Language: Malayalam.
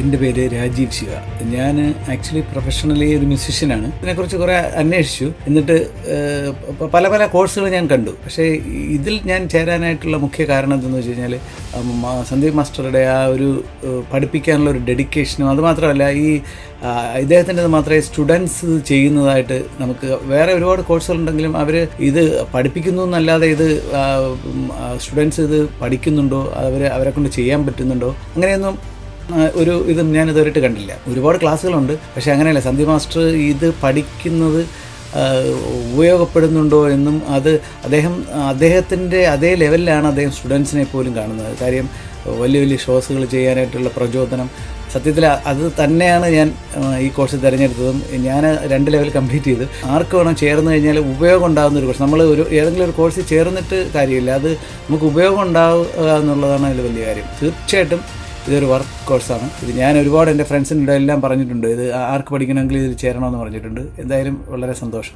എൻ്റെ പേര് രാജീവ് ശിവ. ഞാൻ ആക്ച്വലി പ്രൊഫഷണലി ഒരു മ്യൂസീഷ്യനാണ്. ഇതിനെക്കുറിച്ച് കുറേ അന്വേഷിച്ചു. എന്നിട്ട് പല പല കോഴ്സുകൾ ഞാൻ കണ്ടു. പക്ഷേ ഇതിൽ ഞാൻ ചേരാനായിട്ടുള്ള മുഖ്യ കാരണം എന്തെന്ന് വെച്ച് കഴിഞ്ഞാൽ സന്ദീപ് മാസ്റ്ററുടെ ആ ഒരു പഠിപ്പിക്കാനുള്ള ഒരു ഡെഡിക്കേഷനും, അതുമാത്രമല്ല ഈ ഇദ്ദേഹത്തിൻ്റെത് മാത്രമേ സ്റ്റുഡൻസ് ചെയ്യുന്നതായിട്ട് നമുക്ക് വേറെ ഒരുപാട് കോഴ്സുകളുണ്ടെങ്കിലും അവർ ഇത് പഠിപ്പിക്കുന്നു എന്നല്ലാതെ ഇത് സ്റ്റുഡൻസ് ഇത് പഠിക്കുന്നുണ്ടോ, അവരെ കൊണ്ട് ചെയ്യാൻ പറ്റുന്നുണ്ടോ, അങ്ങനെയൊന്നും ഒരു ഇതും ഞാൻ ഇതുവരെയായിട്ട് കണ്ടില്ല. ഒരുപാട് ക്ലാസ്സുകളുണ്ട്, പക്ഷേ അങ്ങനെയല്ല. സന്ദീപ് മാസ്റ്റർ ഇത് പഠിക്കുന്നത് ഉപയോഗപ്പെടുന്നുണ്ടോ എന്നും അത് അദ്ദേഹത്തിൻ്റെ അതേ ലെവലിലാണ് അദ്ദേഹം സ്റ്റുഡൻസിനെ പോലും കാണുന്നത്. കാര്യം വലിയ വലിയ ഷോസുകൾ ചെയ്യാനായിട്ടുള്ള പ്രചോദനം സത്യത്തിൽ അത് തന്നെയാണ് ഞാൻ ഈ കോഴ്സ് തിരഞ്ഞെടുത്തതും. ഞാൻ 2 ലെവൽ കംപ്ലീറ്റ് ചെയ്തു. ആർക്ക് വേണം ചേർന്ന് കഴിഞ്ഞാൽ ഉപയോഗം ഉണ്ടാകുന്ന ഒരു കോഴ്സ്. നമ്മൾ ഏതെങ്കിലും ഒരു കോഴ്സിൽ ചേർന്നിട്ട് കാര്യമില്ല, അത് നമുക്ക് ഉപയോഗം ഉണ്ടാവുക എന്നുള്ളതാണ് അതിൽ വലിയ കാര്യം. തീർച്ചയായിട്ടും ഇതൊരു വർക്ക് കോഴ്സാണ്. ഇത് ഞാൻ ഒരുപാട് എൻ്റെ ഫ്രണ്ട്സിൻ്റെ എല്ലാം പറഞ്ഞിട്ടുണ്ട്, ഇത് ആർക്ക് പഠിക്കണമെങ്കിൽ ഇത് ചേരണമെന്ന് പറഞ്ഞിട്ടുണ്ട്. എന്തായാലും വളരെ സന്തോഷം.